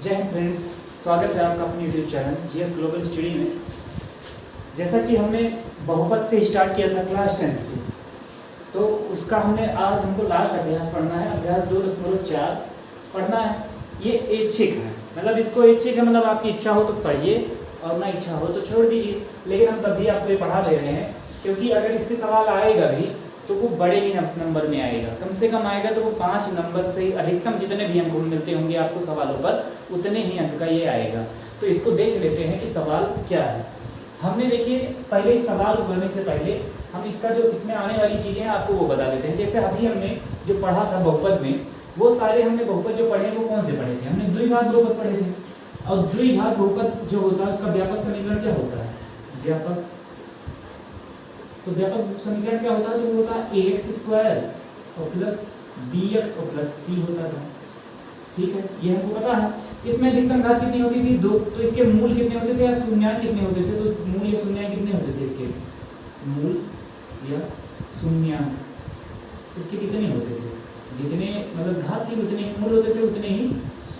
जय हिंद फ्रेंड्स, स्वागत है आपका अपने YouTube channel GS global study में। जैसा कि हमने बहुपद से स्टार्ट किया था क्लास 10 की, तो उसका हमको लास्ट अभ्यास पढ़ना है। अभ्यास 2.4 पढ़ना है। ये ऐच्छिक है, मतलब इसको ऐच्छिक है, मतलब आपकी इच्छा हो तो पढ़िए और ना इच्छा हो तो छोड़ दीजिए। लेकिन हम तब भी आपको ये पढ़ा दे रहे हैं क्योंकि अगर इससे सवाल आएगा भी तो वो बड़े ही नंबर में आएगा, कम से कम आएगा तो वो 5 नंबर से अधिकतम जितने भी अंक मिलते होंगे आपको सवालों पर उतने ही अंक का ये आएगा। तो इसको देख लेते हैं कि सवाल क्या है। हमने देखिए पहले इस सवाल को करने से पहले हम इसका जो इसमें आने वाली चीज़ें हैं आपको वो बता देते हैं। जैसे अभी हमने जो पढ़ा था बहुपद में, वो सारे हमने बहुपद जो पढ़े वो कौन से पढ़े थे? हमने द्विघात बहुपद पढ़े थे। और द्विघात बहुपद जो होता है उसका व्यापक समीकरण क्या होता है? व्यापक समीकरण क्या होता है? तो वो होता है ax² और प्लस bx और प्लस c होता था। ठीक है, ये हमको पता है। इसमें अधिकतम घात कितनी होती थी? 2। तो इसके मूल कितने होते थे या शून्यांक कितने होते थे? तो मूल या शून्यांक कितने होते थे? इसके मूल या शून्यांक इसके कितने होते थे? जितने मतलब घात थी उतने ही मूल होते थे, उतने ही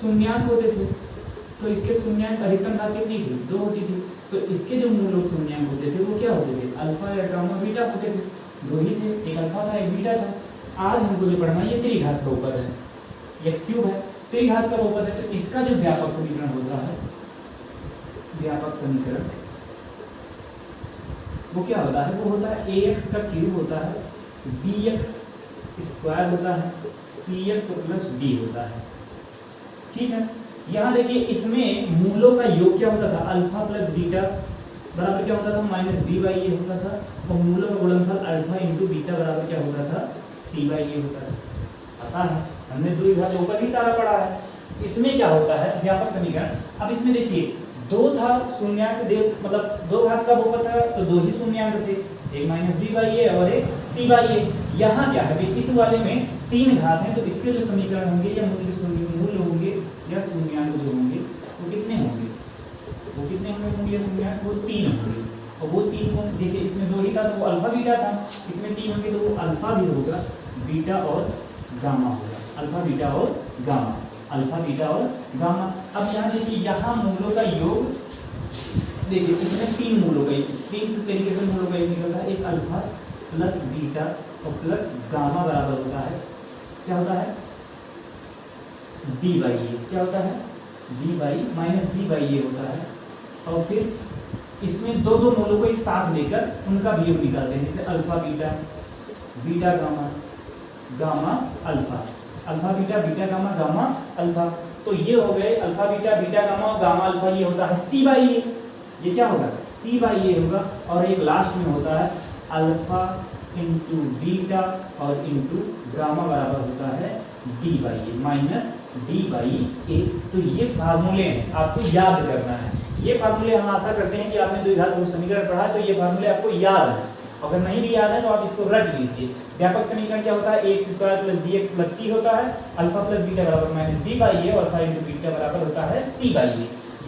शून्यांक होते थे। तो इसके शून्यांक अधिकतम घात कितनी थी? 2 होती थी। तो इसके जो मूल और शून्याङ्क होते थे वो क्या होते थे? अल्फा या गामा बीटा होते थे। 2 ही थे, एक अल्फा था एक बीटा था। आज हमको जो पढ़ना है ये त्रिघात बहुपद है, x³ है, त्रिघात का बहुपद है। तो इसका जो व्यापक समीकरण होता है, व्यापक समीकरण वो क्या होता है? वो होता है ax³ होता है, bx² होता है, cx और प्लस d होता है। ठीक है, यहाँ देखिए इसमें मूलों का योग क्या होता था? अल्फा प्लस बीटा बराबर क्या होता था? -b/a होता था। और मूलों का गुणनफल अल्फा इंटू बीटा बराबर क्या होता था? c/a होता था। पता है, हमने द्विघात बहुपद ही सारा पढ़ा है। इसमें क्या होता है? व्यापक समीकरण। अब इसमें देखिए 2 था शून्याङ्क, मतलब 2 घात का बहुपद था तो 2 ही शून्याङ्क थे, एक -b/a और एक c/a। यहाँ क्या है? इस वाले में 3 घात हैं, तो इसके जो समीकरण होंगे या मूल होंगे या शून्याङ्क जो होंगे वो कितने होंगे? वो कितने होंगे या शून्याङ्क? वो 3 होंगे। और वो 3 को देखिए इसमें 2 ही था तो वो अल्फा बीटा था, इसमें 3 होंगे तो वो अल्फा भी होगा, बीटा और गामा होगा। अल्फा बीटा और गामा, अल्फा बीटा और गामा। अब यहाँ देखिए यहाँ मूलों का योग देखिए इसमें 3 मूलों का 3 तरीके से मूलों का योग निकलता है। एक अल्फा प्लस बीटा और प्लस गामा बराबर होता है क्या होता है? b/a। क्या होता है? b/-b/a होता है। और फिर इसमें दो मूलों को एक साथ लेकर उनका भी योग निकालते हैं, जैसे alpha beta, beta gamma, gamma alpha, alpha beta, beta gamma, gamma alpha. तो ये हो गए alpha beta, beta gamma, gamma alpha. ये होता है c/a। ये क्या होगा? c/a होगा। और एक लास्ट में होता है अल्फा इंटू बीटा और इंटू गामा बराबर होता है d/a -d/a। तो ये फार्मूले हैं, आपको याद करना है। ये फार्मूले हम आशा करते हैं कि आपने द्विघात बहुपद समीकरण पढ़ा है तो ये फार्मूले आपको याद है। अगर नहीं भी याद है तो आप इसको रट लीजिए। व्यापक समीकरण क्या होता है? ax² plus bx plus c होता है। अल्फा प्लस बीटा बराबर -d/a और अल्फा इंटू बीटा बराबर होता है c/a।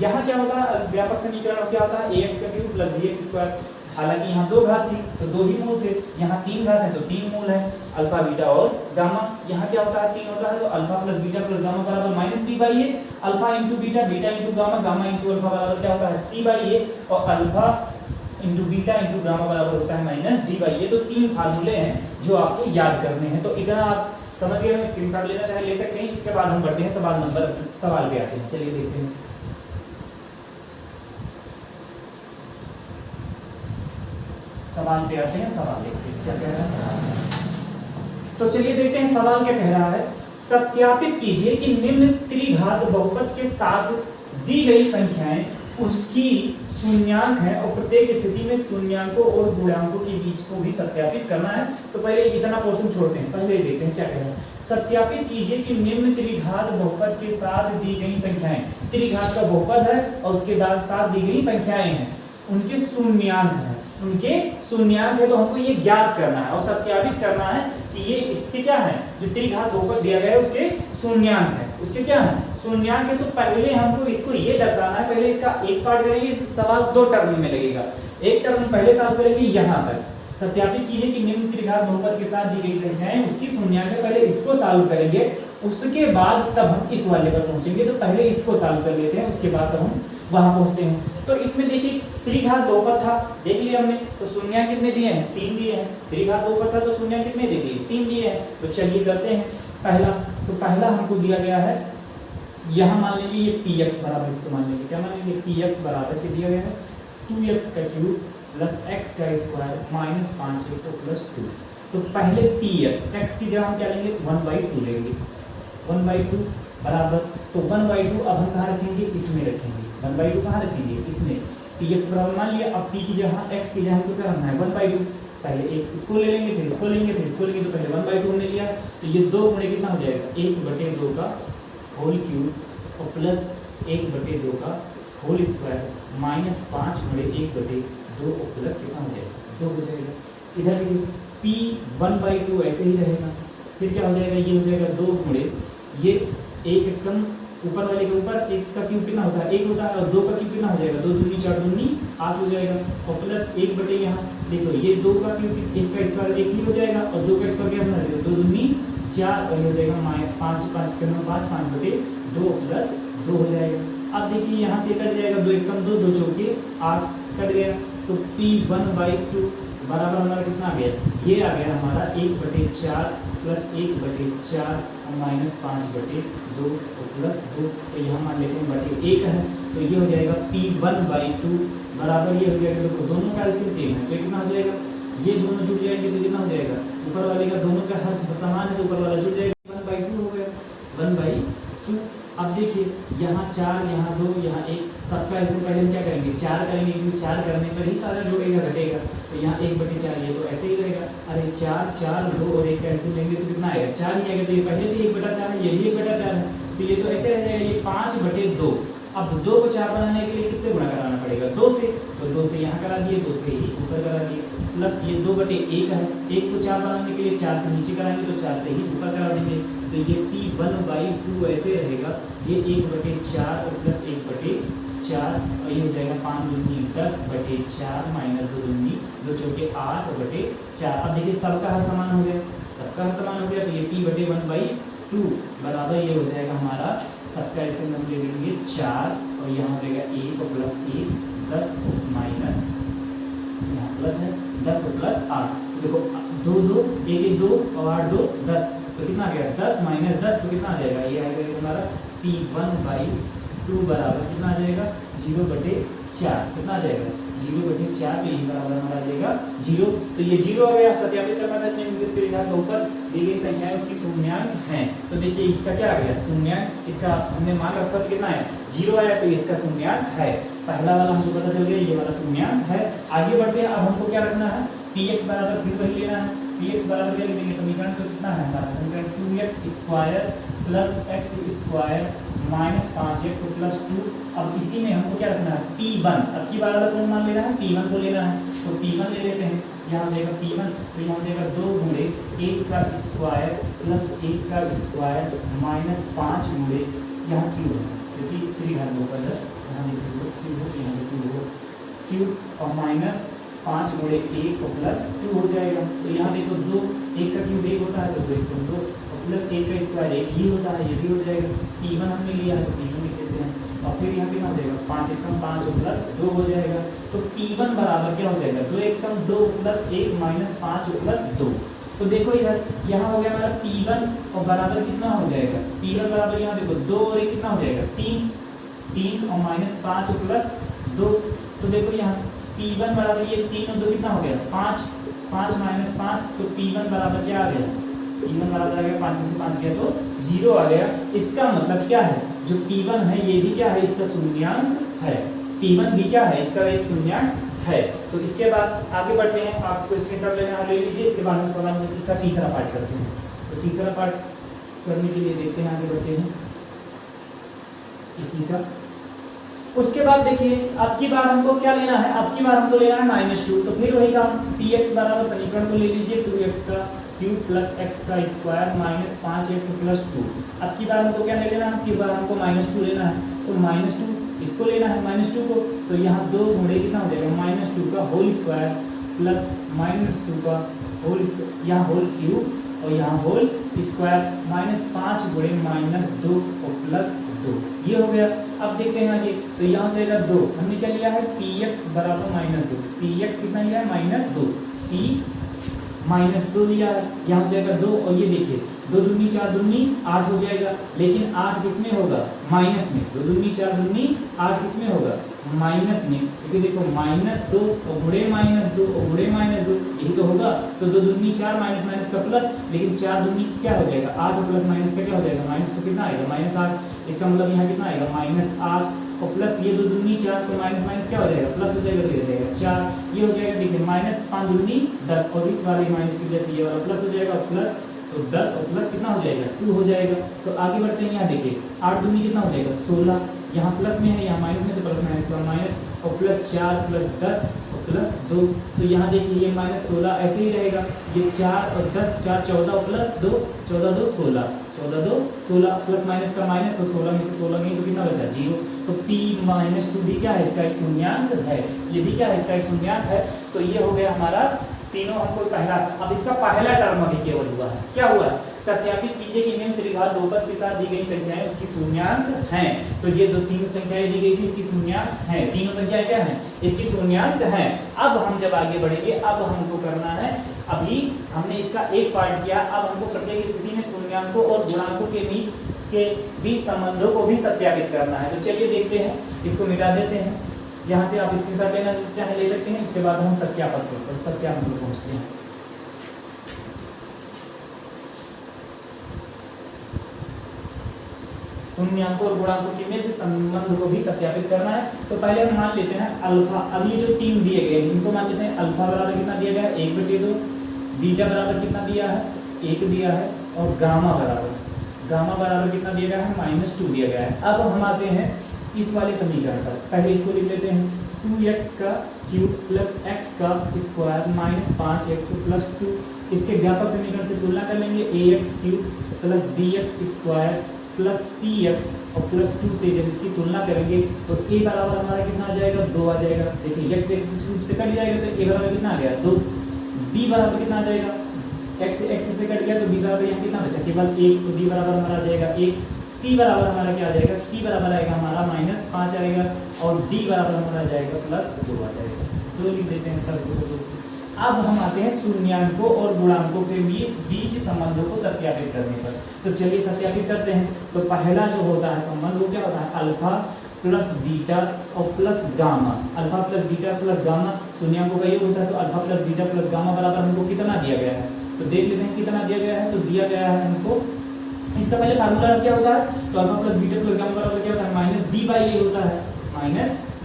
यहाँ क्या होता है? व्यापक समीकरण क्या होता है? ax³ plus bx²। हालांकि यहाँ 2 घात थी तो 2 ही मूल थे, यहाँ 3 घात है तो 3 मूल है, अल्फा बीटा और गामा। यहाँ क्या होता है? 3 होता है तो alpha plus beta plus gamma बराबर -b/a, alpha into beta, beta into gamma, gamma into alpha बराबर क्या होता है? c/a। और alpha into beta into gamma बराबर होता है -d/a। तो 3 फार्मूले हैं जो आपको याद करने हैं। तो इतना आप समझ गए हो, स्क्रीनशॉट लेना चाहे ले सकते हैं। इसके बाद हम बढ़ते हैं सवाल पे आते हैं। चलिए देखते हैं सवाल पे आते हैं, सवाल देखते हैं क्या कह रहा है सवाल। तो चलिए देखते हैं सवाल क्या कह रहा है। सत्यापित कीजिए कि निम्न त्रिघात बहुपद के साथ दी गई संख्याएं उसकी शून्याङ्क है और प्रत्येक स्थिति में शून्याङ्कों और गुणांकों के बीच को भी सत्यापित करना है। तो पहले इतना पोर्शन छोड़ते हैं, पहले देखते हैं क्या कह रहा है। सत्यापित कीजिए कि निम्न त्रिघात बहुपद के साथ दी गई संख्याएं, त्रिघात का बहुपद है और उसके साथ दी गई संख्याएं हैं, उनके शून्याङ्क है, उनके शून्याङ्क है। तो हमको ये ज्ञात करना है और सत्यापित करना है कि ये इसके क्या है? जो त्रिघात बहुपद दिया गया है उसके शून्याङ्क है। उसके क्या है? शून्याङ्क है। तो पहले हमको इसको ये दर्शाना है। पहले इसका एक पार्ट करेंगे, सवाल 2 टर्म में लगेगा। एक टर्म पहले सॉल्व करेंगे यहाँ तक, सत्यापित कीजिए कि निम्न त्रिघात बहुपद के साथ दी गई संख्याएं उसकी शून्याङ्क है। पहले इसको सॉल्व करेंगे उसके बाद तब हम इस वाले पर पहुंचेंगे। तो पहले इसको सॉल्व कर लेते हैं, उसके बाद तब हम वहां पहुंचते हैं। तो इसमें देखिए त्रिघात 2 पर था, देख लिया हमने, तो शून्य कितने दिए हैं, 3 दिए हैं। त्रिघात 2 पर था तो शून्य कितने दे दिए, 3 दिए हैं। तो चलिए करते हैं पहला। तो पहला हमको दिया गया है, यहाँ मान लीजिए ये px बराबर, इसको मान लीजिए क्या मान लीजिए, px बराबर के दिया गया है 2x का क्यूब प्लस x का स्क्वायर माइनस 5x प्लस 2। तो पहले px, x की जगह हम क्या लेंगे, 1/2 लेंगे, 1/2 बराबर, तो 1/2 अब हम कहाँ रखेंगे, इसमें रखेंगे। 1/2 कहाँ रखेंगे, इसमें। px बराबर मान लिया, अब p की जगह x की जगह हमको क्या रखना है, 1/2। पहले एक इसको ले लेंगे, फिर इसको लेंगे, फिर इसको लेंगे, तो पहले 1/2 हमने लिया, तो ये 2 गुणे कितना हो जाएगा, 1/2 का होल क्यूब और प्लस 1/2 का होल स्क्वायर माइनस 5 गुणे 1/2 और प्लस कितना हो जाएगा, 2 हो जाएगा। इधर देखिए p 1/2 ऐसे ही रहेगा, फिर क्या हो जाएगा, ये हो जाएगा 2 गुणे ये एक कम ऊपर वाले के ऊपर, एक का क्यूब कितना होता है, 1 होता है, और 2 का क्यूब कितना हो जाएगा, 2 दूनी 4 दूनी 8 हो जाएगा, और प्लस 1/, यहाँ देखो ये 2 का क्यूब, 1 का स्क्वायर 1 ही हो जाएगा, और 2 का स्क्वायर क्या बना देगा, 2 दूनी 4, और ये हो जाएगा 5 5 करना 5/2 प्लस 2 हो जाएगा। अब देखिए यहाँ से कट जाएगा, 2 1 2 2 चौके 8 कट गया, तो p 1/2 बराबर हमारा कितना आ गया, ये आ गया हमारा 1/4 प्लस 1/4 और माइनस 5/2 और प्लस 2। तो यहाँ मान लेते हैं बटे 1 है, तो ये हो जाएगा p 1/2 बराबर, ये हो जाएगा, देखो दोनों का एलसीएम सेम है, तो कितना हो जाएगा, ये दोनों जुड़ जाएंगे तो कितना हो जाएगा, ऊपर वाले का दोनों का हर समान है तो ऊपर वाला जुड़ जाएगा, 1/2 हो गया, 1/2। अब देखिए यहाँ 4, यहाँ 2, यहाँ 1, सबका ऐसे पहले हम क्या करेंगे, 4 करेंगे, क्योंकि 4 करने पर ही सारा जुड़ेगा घटेगा, तो यहाँ 1/4 ये तो ऐसे ही रहेगा। अरे 4 4 2 और 1 कैंसिल लेंगे तो कितना आएगा, 4 ही आएगा, तो ये पहले से 1/4 है, ये भी 1/4 है, तो ये तो ऐसे रह जाएगा, ये 5/2। अब 2 को 4 बनाने के लिए किससे गुणा कराना पड़ेगा, 2 से, तो 2 से यहाँ करा दिए, 2 से ही ऊपर करा दिए, प्लस ये 2/1 है, 1 को 4 बनाने के लिए 4 से नीचे कराएंगे तो 4 से ही ऊपर करा देंगे, तो ये p 1/2 ऐसे रहेगा, ये 1/4 और प्लस 1/4, और ये हो जाएगा 5 दूनी 10/4 माइनस 2 दूनी 2 चौके 8/4। अब देखिए सबका हर समान हो गया, सबका हर समान हो गया, तो ये p/1/2 बराबर ये हो जाएगा हमारा, सबका ऐसे हम ले लेंगे 4, और यहाँ हो जाएगा 1 और प्लस 1 10 माइनस, यहाँ प्लस है 10 और प्लस 8, देखो 2 2 1 1 2 और 8 2 10, तो कितना आ गया 10 माइनस 10, तो कितना आ जाएगा, ये आएगा हमारा p 1/2 बराबर कितना आ जाएगा, 0/4, कितना आ जाएगा 0/4, तो ये बराबर हमारा आ जाएगा 0। तो ये 0 हो गया, सत्यापित करना था त्रिघात ऊपर दी गई संख्या है उसकी शून्याङ्क है, तो देखिए इसका क्या आ गया शून्याङ्क, इसका हमने मान रखा था कितना है 0 आया, तो इसका शून्याङ्क है। पहला वाला हमको पता चल गया, ये वाला शून्याङ्क है। आगे बढ़ते हैं, अब हमको क्या रखना है, px बराबर फिर वही लेना है, px बराबर क्या लिखेंगे समीकरण, तो कितना है हमारा समीकरण 2x² plus x² minus 5x plus 2। अब इसी में हमको क्या रखना है p1, अब की बार कौन मान लेना है, p1 को लेना है, तो p1 ले लेते हैं, यहाँ हो जाएगा p1, तो यहाँ हो जाएगा 2 गुणे 1 का स्क्वायर प्लस 1 का स्क्वायर माइनस 5 गुणे, यहाँ क्यूब है क्योंकि त्रिघात 2 पर यहाँ क्यूब और माइनस 5 गुणे 1 और प्लस 2 हो जाएगा, तो यहाँ देखो 2, 1 का क्यूब 1 होता है, तो 2 1 2 और प्लस 1 का स्क्वायर 1 ही होता है, ये भी हो जाएगा, p1 हमने लिया है तो p1 लिख देते हैं, और फिर यहाँ कितना हो जाएगा 5 1 5 और प्लस 2 हो जाएगा, तो p1 बराबर क्या हो जाएगा 2 1 2 प्लस 1 माइनस 5 और प्लस 2। तो देखो इधर यहाँ हो गया हमारा p1 और बराबर कितना हो जाएगा, p1 बराबर यहाँ देखो 2 और 1 कितना हो जाएगा 3 और माइनस 5 और प्लस 2। तो देखो यहाँ p1 बराबर ये 3 और 2 कितना हो गया 5 माइनस 5, तो p1 बराबर क्या आ गया, p1 बराबर आ गया 5 में से 5 गया तो 0 आ गया। इसका मतलब क्या है, जो p1 है ये भी क्या है, इसका शून्याङ्क है, p1 भी क्या है, इसका एक शून्याङ्क है। तो इसके बाद आगे बढ़ते हैं, आपको स्क्रीनशॉट लेना है ले लीजिए, इसके बाद हम सवाल इसका तीसरा पार्ट करते हैं। तो तीसरा पार्ट करने के लिए देखते हैं, आगे बढ़ते हैं इसी का। उसके बाद देखिए अब की बार हमको क्या लेना है, अब की बार हमको लेना है -2, तो फिर वही काम px बराबर समीकरण को ले लीजिए 2x का क्यूब प्लस x का स्क्वायर माइनस 5x प्लस 2। अब की बार हमको क्या ले लेना है, अब की बार हमको -2 लेना है, तो -2 इसको लेना है -2 को, तो यहाँ 2 गुणे कितना हो जाएगा -2 का होल स्क्वायर प्लस -2 का होल यहाँ होल क्यूब और यहाँ होल स्क्वायर -5 गुणे -2 और +2, ये हो गया। अब देखते हैं आगे, तो यहाँ हो जाएगा 2, हमने क्या लिया है px बराबर -2, px कितना लिया है -2, p -2 लिया है, यहाँ हो जाएगा 2 और ये देखिए 2 दूनी 4 दूनी 8 हो जाएगा, लेकिन 8 किस में होगा माइनस में, 2 दूनी 4 दूनी 8 किस में होगा माइनस में, क्योंकि देखो -2 और गुणे -2 और गुणे -2 यही तो होगा, तो 2 दूनी 4 माइनस माइनस का प्लस, लेकिन 4 दूनी क्या हो जाएगा 8 और प्लस माइनस का क्या हो जाएगा माइनस, तो कितना आएगा -8, इसका मतलब यहाँ कितना आएगा -8 और प्लस ये 2 दूनी 4 तो माइनस माइनस क्या हो जाएगा प्लस हो जाएगा, तो ये हो जाएगा 4, ये हो जाएगा देखिए -5 दूनी 10 और इस वाले माइनस की वजह से ये वाला प्लस हो जाएगा, प्लस तो 10 और प्लस कितना हो जाएगा 2 हो जाएगा। तो आगे बढ़ते हैं, यहाँ देखिए 8 दूनी कितना हो जाएगा 16, यहाँ प्लस में है यहाँ माइनस में, तो प्लस माइनस का माइनस और प्लस 4 प्लस 10 और प्लस 2, तो यहाँ देखिए ये -16 ऐसे ही रहेगा, ये 4 और 10 4 14 और प्लस 2 14 2 16 14 2 16 प्लस माइनस का माइनस, तो 16 में से 16 नहीं तो कितना बचा 0, तो p -2 भी क्या है इसका एक शून्यांक है, ये भी क्या है इसका एक शून्यांक है। तो ये हो गया हमारा तीनों हमको पहला। अब इसका पहला टर्म अभी केवल हुआ है, क्या हुआ है सत्यापित कीजिए कि निम्न त्रिघात बहुपद के साथ दी गई संख्याएं उसकी शून्यांक हैं। तो ये तीनों संख्याएं दी गई थी इसकी शून्यांक हैं, तीनों संख्याएं क्या हैं इसकी शून्यांक हैं। अब हम जब आगे बढ़ेंगे, अब हमको करना है, अभी हमने इसका एक पार्ट किया, अब हमको प्रत्येक स्थिति में शून्यांकों और गुणांकों के बीच संबंधों को भी सत्यापित करना है। तो चलिए देखते हैं, इसको मिटा देते हैं, यहाँ से आप स्क्रीनशॉट लेना चाहे ले सकते हैं, उसके बाद हम सत्यापन पर पहुँचते हैं। शून्यांकों और गुणांकों के मध्य संबंध को भी सत्यापित करना है। तो पहले हम मान लेते हैं अल्फा, अब ये जो 3 दिए गए इनको मान लेते हैं, अल्फा बराबर कितना दिया गया है 1/2, बीटा बराबर कितना दिया है 1 दिया है, और गामा बराबर कितना दिया गया है -2 दिया गया है। अब हम आते हैं इस वाले समीकरण पर, पहले इसको लिख लेते हैं 2x का क्यूब प्लस x का स्क्वायर -5x प्लस 2, इसके व्यापक समीकरण से तुलना कर लेंगे, ax cube plus bx square plus cx और प्लस 2 से जब इसकी तुलना करेंगे तो a बराबर हमारा कितना आ जाएगा 2 आ जाएगा, देखिए x क्यूब से कट जाएगा तो a बराबर कितना आ गया 2, b बराबर कितना आ जाएगा x से कट गया तो b बराबर यहाँ कितना बचा केवल 1, तो b बराबर हमारा आ जाएगा 1, c बराबर हमारा क्या आ जाएगा, c बराबर आएगा हमारा -5 आएगा, और d बराबर हमारा आ जाएगा +2 आ जाएगा, 2 लिख देते हैं तब। अब हम आते हैं शून्यांकों और गुणांकों के बीच संबंधों को सत्यापित करने पर। तो चलिए सत्यापित करते हैं। तो पहला जो होता है संबंध वो क्या होता है अल्फा प्लस बीटा और plus gamma, alpha plus beta plus gamma शून्यांकों का योग होता है। तो alpha plus beta plus gamma बराबर हमको कितना दिया गया है, तो देख लेते हैं कितना दिया गया है। तो दिया गया है हमको, इसका पहले फार्मूला क्या होता है, तो alpha plus beta plus gamma बराबर क्या होता है -b/a होता है,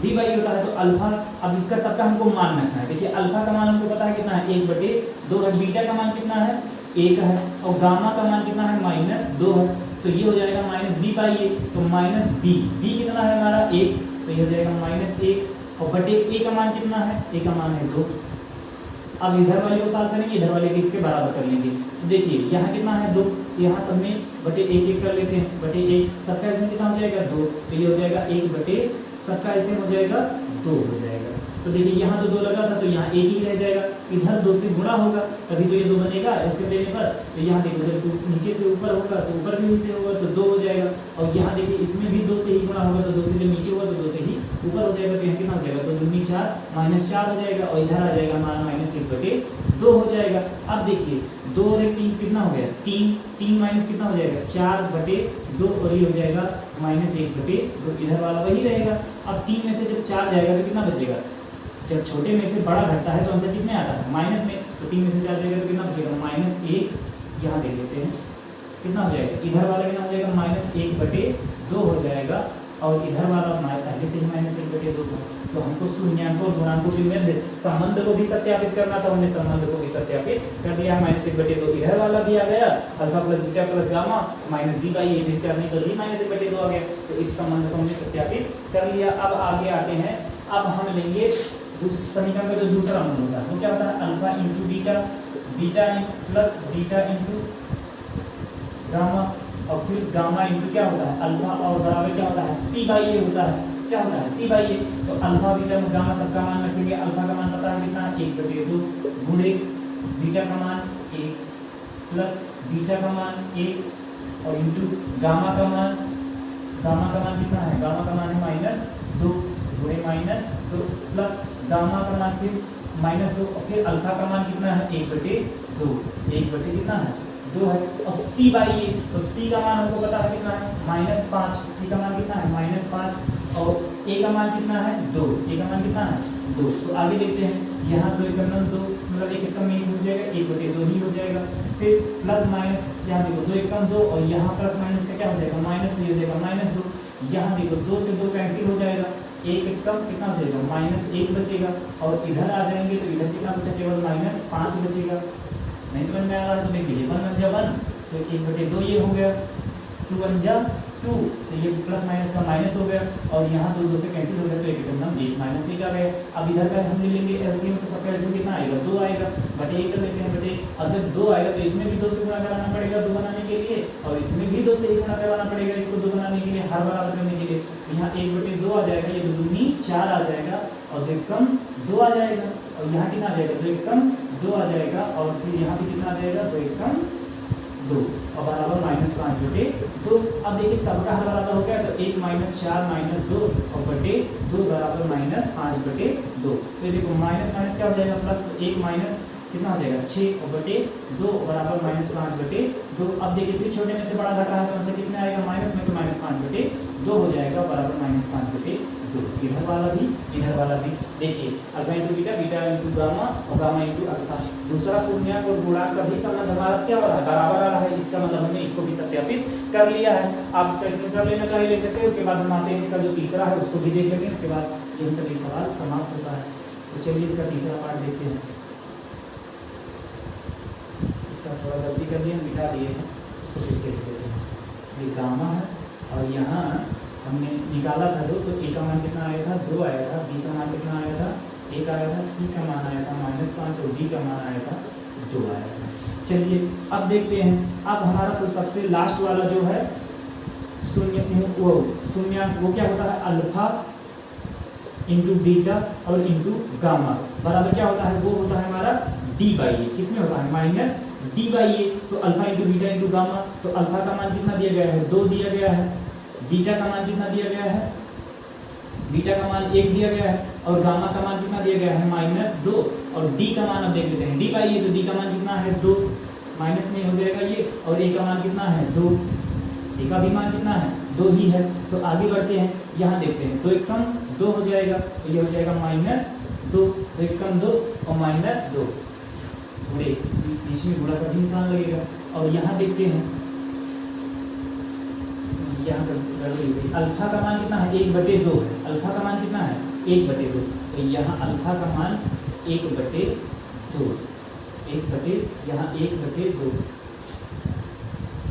-b/a होता है। तो अल्फा, अब इसका सबका हमको मान रखना है। देखिए अल्फा का मान हमको पता है कितना है 1/2 है, बीटा का मान कितना है 1 है, और गामा का मान कितना है -2 है। तो ये हो जाएगा -b/a, तो -b कितना है हमारा 1, तो ये हो जाएगा -1, और बटे a का मान कितना है, a का मान है 2। अब इधर वाले को सॉल्व करेंगे, इधर वाले के इसके बराबर कर लेंगे। तो देखिए यहाँ कितना है 2, यहाँ सब में बटे 1 कर लेते हैं, बटे 1 सबका एलसीएम कितना हो जाएगा 2, तो ये हो जाएगा 1 बटे सबका एलसीएम हो जाएगा 2 हो जाएगा। तो देखिए यहाँ तो 2 लगा था, तो यहाँ 1 ही रह जाएगा, इधर 2 से गुणा होगा तभी तो ये 2 बनेगा एलसीएम लेने पर। तो यहाँ देखो जब 2 नीचे से ऊपर होगा तो ऊपर भी उससे होगा तो 2 हो जाएगा, और यहाँ देखिए इसमें भी 2 से ही गुणा होगा, तो 2 से जब नीचे होगा तो 2 से ही ऊपर हो जाएगा। तो यहाँ कितना हो जाएगा, तो 2 4 -4 हो जाएगा, और इधर आ जाएगा हमारा -1/2 हो जाएगा। अब देखिए 2 और 1 3 कितना हो गया 3 माइनस कितना हो जाएगा 4/2, और ये हो जाएगा -1/2, इधर वाला वही रहेगा। अब 3 में से जब 4 जाएगा तो कितना बचेगा, जब छोटे में से बड़ा घटता है तो आंसर किस में आता है माइनस में, तो 3 में से 4 जाएगा तो कितना बचेगा -1, यहाँ देख लेते हैं कितना हो जाएगा, इधर वाला कितना हो जाएगा -1/2 हो जाएगा, और इधर वाला हमारे पहले से ही -1/2 था। तो हमको शून्यांकों और गुणांकों के मध्य संबंध को भी सत्यापित करना था, हमने संबंध को भी सत्यापित कर दिया। -1/2 इधर वाला भी आ गया, alpha plus beta plus gamma -b/a भी करने के लिए -1/2 आ गया, तो इस संबंध को हमने सत्यापित कर लिया। अब आगे आते हैं, अब हम लेंगे समीकरण का जो दूसरा मूल होता है वो क्या होता है alpha into beta, beta plus beta into gamma, और फिर गामा इंटू क्या होता है अल्फा, और बराबर क्या होता है c/a होता है, क्या होता है c/a। तो अल्फा बीटा में गामा सबका मान रखेंगे, अल्फा का मान पता है कितना 1/2 गुणे बीटा का मान 1, प्लस बीटा का मान 1 और इंटू गामा का मान कितना है, गामा का मान है -2 गुणे -2 प्लस गामा का मान फिर -2 और फिर अल्फा का मान कितना है 1/2 कितना है 2 है। और c बाई ए, तो c का मान हमको पता है कितना है -5, c का मान कितना है -5 और a का मान कितना है 2, a का मान कितना है 2। तो आगे देखते हैं, यहाँ 2 एकम 2 मतलब 1 एकम में हो जाएगा 1/2 ही हो जाएगा। फिर प्लस माइनस यहाँ देखो 2 एकम 2 और यहाँ प्लस माइनस का क्या हो जाएगा -3 हो जाएगा -2। यहाँ देखो 2 से 2 कैंसिल हो जाएगा, 1 एकम कितना हो जाएगा -1 बचेगा और इधर आ जाएंगे तो इधर कितना बचा, केवल -5 बचेगा। नहीं समझ में आ रहा है तो देख लीजिए 1 1 जा 1 तो 1/2 ये हो गया, 2 1 जा 2 तो ये प्लस माइनस का माइनस हो गया और यहाँ 2 2 से कैंसिल हो गया तो 1 एकम 1 -1 आ गया। अब इधर का हम ले लेंगे एलसीएम, तो सबका एलसीएम कितना आएगा 2 आएगा, बटे 1 कर लेते हैं बटे। और जब 2 आएगा तो इसमें भी 2 से गुणा कराना पड़ेगा 2 बनाने के लिए और इसमें भी 2 से ही गुणा कराना पड़ेगा इसको 2 बनाने के लिए, हर बराबर करने के लिए। तो यहाँ 1/2 आ जाएगा, ये 2 दूनी 4 आ जाएगा और 2 एकम 2 आ जाएगा और यहाँ कितना आ जाएगा 2 एकम 2 आ जाएगा और फिर यहाँ भी कितना आ जाएगा 2 एकम 2 और बराबर -5/2। अब देखिए सबका हर बराबर हो गया तो 1 -4 -2 और बटे 2 बराबर -5/2। तो देखो माइनस माइनस क्या हो जाएगा प्लस, 1 माइनस कितना हो जाएगा 6 और बटे 2 बराबर -5/2। अब देखिए फिर छोटे में से बड़ा घटा है तो आंसर किसमें आएगा माइनस में, तो -5/2 हो जाएगा बराबर -5/2। इधर वाला भी देखिए alpha into beta, beta into gamma और गामा इंटू अल्फा। दूसरा शून्यक और गुणांक का भी संबंध हमारा क्या हो रहा है, बराबर आ रहा है। इसका मतलब हमने इसको भी सत्यापित कर लिया है। आप इसका स्क्रीनशॉट लेना चाहिए ले सकते हैं। उसके बाद हम आते हैं इसका जो तीसरा है उसको भी देख लेते हैं, उसके बाद ये सवाल समाप्त होता है। तो चलिए इसका तीसरा पार्ट देखते हैं। इसका थोड़ा गलती कर दिए, मिटा दिए हैं, उसको फिर से लिख देते हैं। ये गामा है और यहाँ हमने निकाला था 2 तो ए का मान कितना आया था 2 आया था, बी का मान कितना आया था 1 आया था, सी का मान आया था -5 और डी का मान आया था 2 आया था। चलिए अब देखते हैं, अब हमारा सबसे लास्ट वाला जो है शून्य वो क्या होता है अल्फा इंटू बीटा और इंटू गामा बराबर क्या होता है, वो होता है हमारा d/a। किसमें होता है -d/a। तो alpha into beta into gamma, तो अल्फा का मान कितना दिया गया है 2 दिया गया है, बीटा का मान कितना दिया गया है, बीटा का मान 1 दिया गया है और गामा का मान कितना दिया गया है -2 और डी का मान अब देख लेते हैं d/a। तो डी का मान कितना है 2 माइनस में हो जाएगा ये और ए का मान कितना है 2, ए का भी मान कितना है 2 ही है। तो आगे बढ़ते हैं, यहाँ देखते हैं 2 एकम 2 हो जाएगा तो ये हो जाएगा -2, 2 एकम 2 और -2 गुणे बीच में गुणा का भी निशान लगेगा। और यहाँ देखते हैं यहाँ अल्फा का मान कितना है 1/2 है, अल्फा का मान कितना है 1/2। तो यहाँ अल्फा का मान 1/2 यहाँ 1/2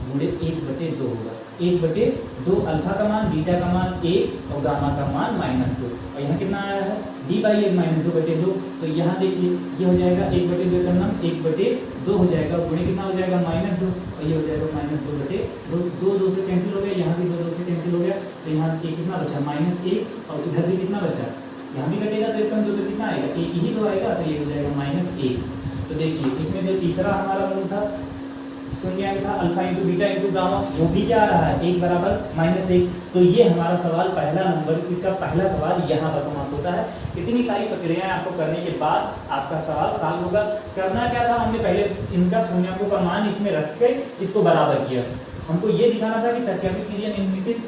गुणे 1/2 होगा, 1/2 अल्फा का मान, बीटा का मान 1 और गामा का मान -2 और यहाँ कितना आया है d/a -2/2। तो यहाँ देखिए ये हो जाएगा 1/2 का नाम 1/2 हो जाएगा गुणे कितना हो जाएगा -2 और ये हो जाएगा -2/2। 2 से कैंसिल हो गया, यहाँ भी 2 से कैंसिल हो गया तो यहाँ कितना बचा -1 और इधर भी कितना बचा, यहाँ भी कटेगा तो 1 2 तो कितना आएगा 1 ही तो आएगा तो ये हो जाएगा -1। तो देखिए इसमें जो तीसरा हमारा मूल था शून्य था alpha into beta into gamma, वो भी क्या आ रहा है 1 बराबर -1। तो ये हमारा सवाल पहला नंबर, इसका पहला सवाल यहाँ पर समाप्त होता है। इतनी सारी प्रक्रियाएं आपको करने के बाद आपका सवाल सॉल्व होगा। करना क्या था, हमने पहले इनका शून्यकों का मान इसमें रख के इसको बराबर किया। हमको ये दिखाना था कि सत्यापित कीजिए निम्नलिखित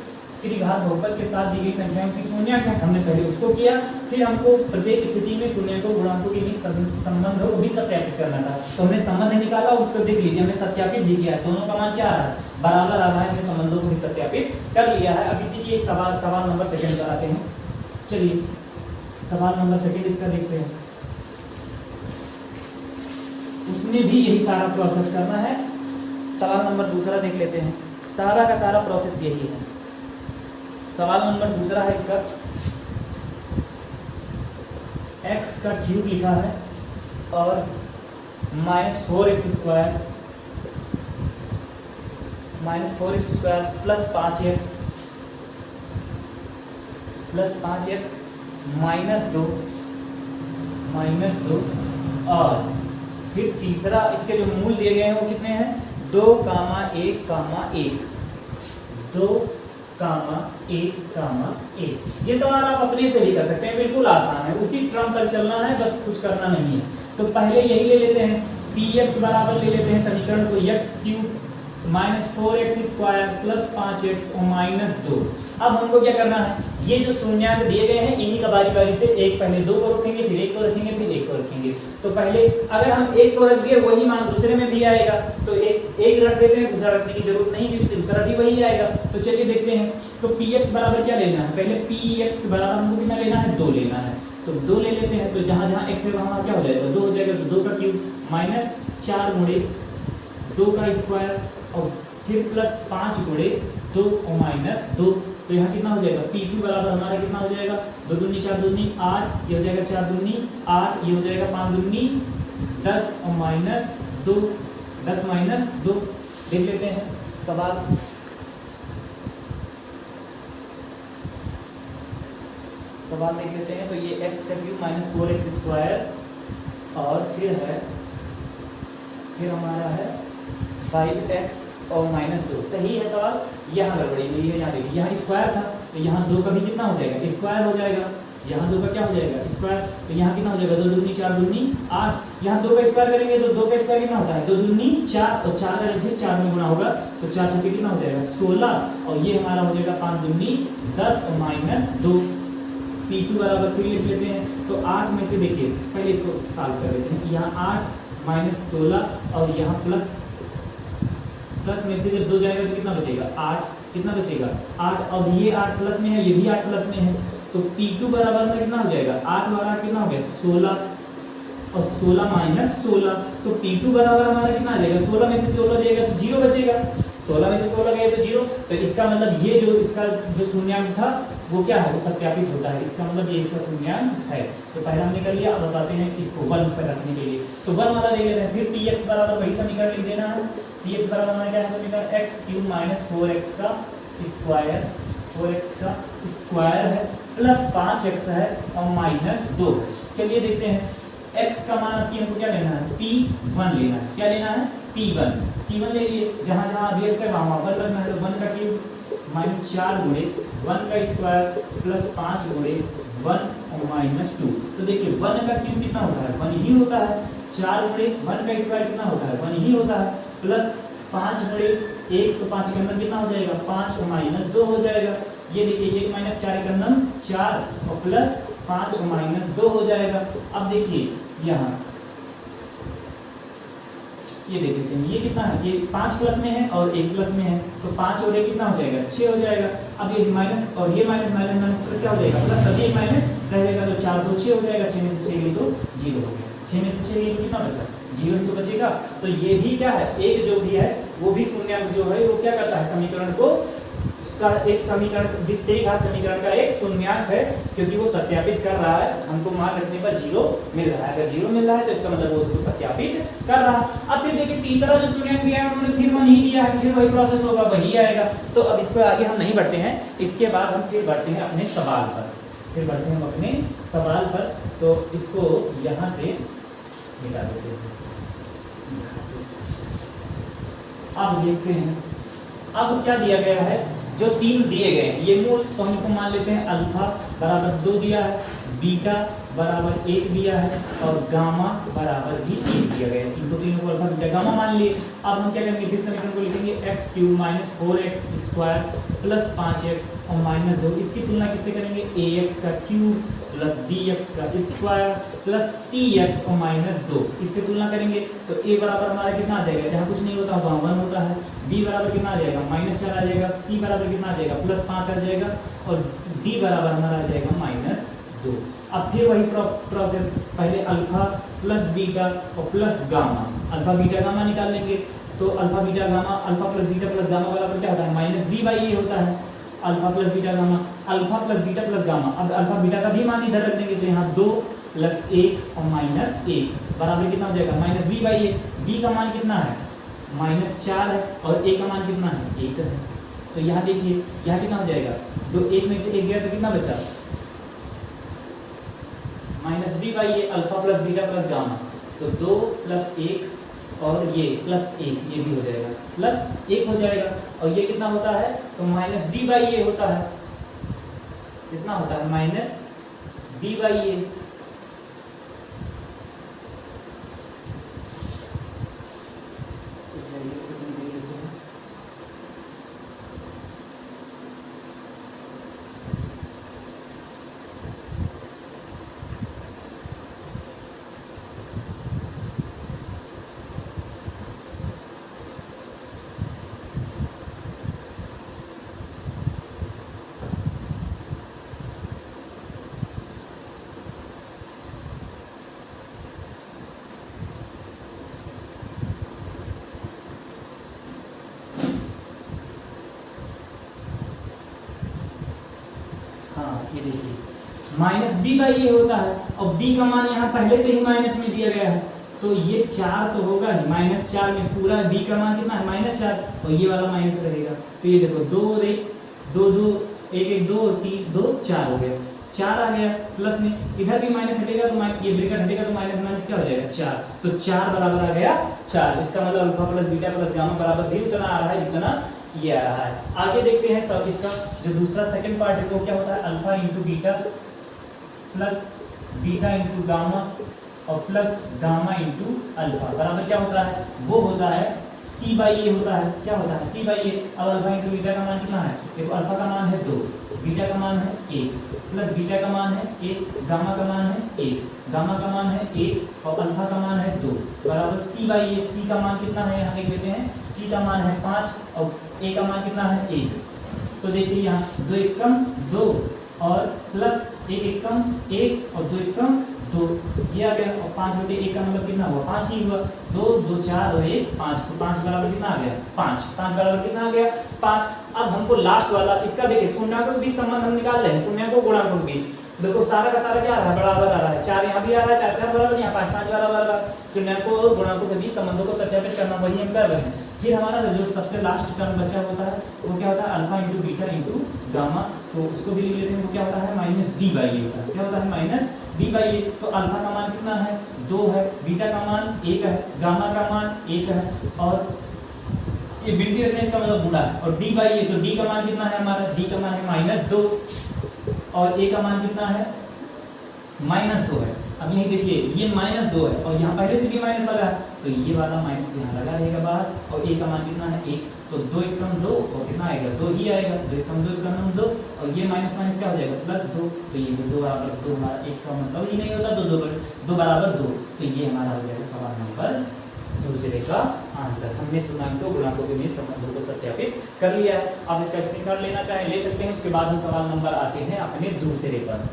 त्रिघात बहुपद के साथ दी गई संख्याओं की शून्यक है, हमने पहले उसको किया। फिर हमको प्रत्येक स्थिति में शून्यकों गुणांकों के बीच संबंध को भी सत्यापित करना था। तो हमने संबंध निकाला, उसको देख लीजिए हमने सत्यापित भी किया है, दोनों का मान क्या आ रहा है बराबर आ रहा है, हमने संबंधों को भी सत्यापित कर लिया है। अब इसी के सवाल नंबर 2 कराते हैं। चलिए सवाल नंबर 2 इसका देखते हैं। उसमें भी यही सारा प्रोसेस करना है। सवाल नंबर 2 देख लेते हैं, सारा का सारा प्रोसेस यही है। सवाल नंबर 2 है इसका, x का क्यूब लिखा है और -4x² प्लस 5x -2 और फिर तीसरा, इसके जो मूल दिए गए हैं वो कितने हैं, 2, 1, 1, 2, 1, 1। ये सवाल आप अपने से भी कर सकते हैं, बिल्कुल आसान है, उसी क्रम पर चलना है, बस कुछ करना नहीं है। तो पहले यही ले लेते हैं, px बराबर ले लेते हैं समीकरण को x³ -4x² + 5x और -2। अब हमको क्या करना है, ये जो शून्यांक दिए गए हैं इन्हीं का बारी बारी से एक पहले 2 को रखेंगे, फिर 1 को रखेंगे, फिर 1 को रखेंगे। तो पहले अगर हम 1 को रख दिए वही मान दूसरे में भी आएगा, तो एक रख देते हैं, दूसरा रखने की जरूरत नहीं क्योंकि दूसरा भी वही आएगा। तो चलिए देखते हैं। तो px बराबर क्या लेना है, पहले px बराबर हमको कितना लेना है, 2 लेना है। तो 2 ले लेते हैं, तो जहाँ जहाँ x है वहाँ क्या हो जाएगा, 2 हो जाएगा, तो 2 का क्यूब -4 गुणे 2 का स्क्वायर और फिर +5 गुणे 2 और -2। तो यहाँ कितना हो जाएगा, P2 बराबर हमारा कितना हो जाएगा, 2 दूनी 4 दूनी 8, ये हो जाएगा 4 दूनी 8, ये हो जाएगा 5 दूनी 10 और -2, 10 -2। देख लेते हैं सवाल। सवाल देख लेते हैं। तो ये x का क्यूब -4x² और फिर हमारा है 5x और -2। सही है सवाल। यहाँ गड़बड़ी हुई है, यहाँ देखिए, यहाँ स्क्वायर था तो यहाँ 2 का भी कितना हो जाएगा, स्क्वायर हो जाएगा। यहाँ 2 का क्या हो जाएगा, स्क्वायर। तो यहाँ कितना हो जाएगा, 2 दूनी 4 दूनी 8। यहाँ 2 का स्क्वायर करेंगे तो 2 का स्क्वायर कितना होता है, 2 दूनी 4 और 4 का फिर 4 में गुना होगा तो 4 छक्के कितना हो जाएगा, 16 और ये हमारा हो जाएगा 5 दूनी 10 और -2। P2 बराबर फिर लिख लेते हैं। तो 8 में से देखिए, पहले इसको सॉल्व कर लेते हैं। यहाँ 8 -16 और यहाँ प्लस में से जब 2 जाएगा तो कितना बचेगा, 8। कितना बचेगा, 8। और ये 8 प्लस में है, ये भी 8 प्लस में है। तो P2 बराबर में कितना हो जाएगा, 8 और 8 कितना हो गया, 16 और 16 -16। तो P2 बराबर हमारा कितना आ जाएगा, 16 में से 16 जाएगा तो 0 बचेगा। 16 में से 16 गए तो 0। तो इसका मतलब ये जो इसका जो शून्यांक था वो क्या है, वो सत्यापित होता है। इसका मतलब ये इसका शून्यांक है। तो पहले हमने कर लिया, अब बताते हैं इसको 1 पर रखने के लिए। तो 1 वाला ले लेते हैं। फिर px बराबर वही समीकरण लिख देना है। px बराबर हमारा क्या है समीकरण, x³ -4x² 4x का स्क्वायर है प्लस 5x है और -2। चलिए देखते हैं x का मान आपकी हमको क्या लेना है, P1 लेना है। क्या लेना है, P1 ले लिए। जहाँ जहाँ अभी x है वहाँ 1 रखना है। तो 1 का क्यूब -4 गुणे 1 का स्क्वायर प्लस 5 गुणे 1 और -2। तो देखिए 1 का क्यूब कितना होता है, 1 ही होता है। 4 गुणे 1 का स्क्वायर कितना होता है, 1 ही होता है। प्लस 5 गुणे 1 तो 5 के अंदर कितना हो जाएगा, 5 और -2 हो जाएगा। ये देखिए 1 - 4 के अंदर 4 और प्लस 5 और -2 हो जाएगा। अब देखिए यहाँ ये देख लेते हैं, ये कितना है, ये 5 प्लस में है और 1 प्लस में है। तो 5 और 1 कितना हो जाएगा, 6 हो जाएगा। अब ये माइनस और ये माइनस तो क्या हो जाएगा, प्लस तभी एक माइनस रहेगा। तो 4 तो 6 हो जाएगा, 6 में से 6 गई तो 0 हो गया। 6 में से 6 गई तो कितना बचा, 0 ही तो बचेगा। तो ये भी क्या है, एक जो भी है वो भी शून्यांक जो है वो क्या करता है, समीकरण को का एक समीकरण द्विघात समीकरण का एक शून्यांक है, क्योंकि वो सत्यापित कर रहा है। हमको मान रखने पर 0 मिल रहा है। अगर 0 मिल रहा है तो इसका मतलब वो उसको सत्यापित कर रहा है। अब फिर देखिए तीसरा जो शून्यांक दिया है उन्होंने फिर 1 ही दिया है, फिर वही प्रोसेस होगा, वही आएगा। तो अब इसको आगे हम नहीं बढ़ते हैं। इसके बाद हम फिर बढ़ते हैं अपने सवाल पर। तो इसको यहाँ से मिटा देते हैं। अब देखते हैं अब क्या दिया गया है। जो 3 दिए गए हैं ये मूल, तो हमको मान लेते हैं अल्फा बराबर 2 दिया है, बीटा बराबर 1 दिया है और गामा बराबर भी 1 दिया गया है। इनको तीनों को अल्फा बीटा गामा मान लिए। अब हम क्या करेंगे, फिर समीकरण को लिखेंगे x³ -4x² प्लस 5x और -2। इसकी तुलना किससे करेंगे, ax का क्यूब प्लस bx का स्क्वायर प्लस cx और -2। इससे तुलना करेंगे तो a बराबर हमारा कितना आ जाएगा, जहाँ कुछ नहीं होता वहाँ 1 होता है। b बराबर कितना आ जाएगा, -4 आ जाएगा। c बराबर कितना आ जाएगा, प्लस 5 आ जाएगा। और d बराबर हमारा आ जाएगा -2। अब फिर वही प्रोसेस, पहले अल्फा प्लस बीटा और plus gamma, alpha beta gamma निकाल लेंगे। तो alpha beta gamma, alpha plus beta plus gamma बराबर क्या होता है, -b/a होता है। Alpha plus beta gamma, alpha plus beta plus gamma. अब अल्फा बीटा का भी मान इधर रख देंगे तो यहाँ 2 + 1 और -1 बराबर कितना हो जाएगा, -b/a। b का मान कितना है, -4 है और a का मान कितना है, 1 है। तो यहाँ देखिए यहाँ कितना हो जाएगा, 2 1 में से 1 गया तो कितना बचा, -b/a alpha plus beta plus gamma. तो 2 + 1 और ये +1 ये भी हो जाएगा, +1 हो जाएगा। और ये कितना होता है, तो -b/a होता है। कितना होता है, -b/a। ये देखिए -b/a होता है और b का मान यहाँ पहले से ही माइनस में दिया गया है, तो ये 4 तो होगा ही, -4 में पूरा b का मान कितना है, -4, और ये वाला माइनस रहेगा। तो ये देखो 2 और 1 2 2 1 1 2 3 2 4 हो गया, 4 आ गया प्लस में, इधर भी माइनस हटेगा तो ये ब्रैकेट हटेगा तो माइनस माइनस क्या हो जाएगा, 4। तो 4 बराबर आ गया 4। इसका मतलब alpha plus beta plus gamma बराबर भी उतना आ रहा है जितना ये आ रहा है। आगे देखते हैं सब इसका जो दूसरा सेकंड पार्ट है वो क्या होता है, alpha into beta plus beta into gamma और प्लस गामा इंटू अल्फा बराबर क्या होता है, वो होता है c/a होता है। क्या होता है, c/a। अब अल्फा इंटू बीटा का मान कितना है, देखो अल्फा का मान है 2, बीटा का मान है 1, प्लस बीटा का मान है 1, गामा का मान है 1, गामा का मान है 1 और अल्फा का मान है 2 बराबर c/a। c का मान कितना है, यहाँ देख लेते हैं, c का मान है 5 और a का मान कितना है 1। तो देखिए यहाँ 2 एकम 2 और प्लस 1 एकम 1 और 2 एकम 2, ये आ गया। और 5/1 का मतलब कितना हुआ, 5 ही हुआ। 2 2 4 और 1 5, तो 5 बराबर कितना आ गया, 5 बराबर कितना आ गया, 5। अब हमको लास्ट वाला इसका देखिए शून्यांकों के बीच संबंध हम निकाल रहे हैं, शून्यांकों गुणांकों के बीच। देखो सारा का सारा क्या आ रहा है, बराबर आ रहा है, 4 यहाँ भी आ रहा है, 4 4 बराबर, यहाँ 5 5 बराबर आ रहा है। शून्यांकों और गुणांकों के बीच संबंधों को सत्यापित करना वही हम कर रहे हैं। फिर हमारा जो सबसे लास्ट टर्म बचा होता है वो क्या होता है, alpha into beta into gamma, तो उसको भी लिख लेते हैं, वो क्या होता है, -d/a होता है। क्या होता है, -d/a। तो अल्फा का मान कितना है, 2 है, बीटा का मान 1 है, गामा का मान 1 है और ये बिंदी रखने इसका मतलब गुणा है। और d/a, तो d का मान कितना है हमारा, d का मान है -2 और a का मान कितना है, -2 है। अब यही देखिए ये -2 है और यहाँ पहले से भी माइनस लगा है, तो ये वाला माइनस यहाँ लगा रहेगा बाहर। और a का मान कितना है 1, तो 2 एकम 2 और कितना आएगा, 2 ही आएगा, 2 एकम 2 एकम 2 और ये माइनस माइनस क्या हो जाएगा, +2। तो ये 2 बराबर 2 हमारा 1 का मतलब ही नहीं होता, तो 2 बराबर 2। तो ये हमारा हो जाएगा सवाल नंबर दूसरे का आंसर। हमने शून्यांकों गुणांकों के बीच संबंधों को सत्यापित कर लिया है। आप इसका स्क्रीनशॉट लेना चाहें ले सकते हैं। उसके बाद हम सवाल नंबर आते हैं अपने दूसरे पर।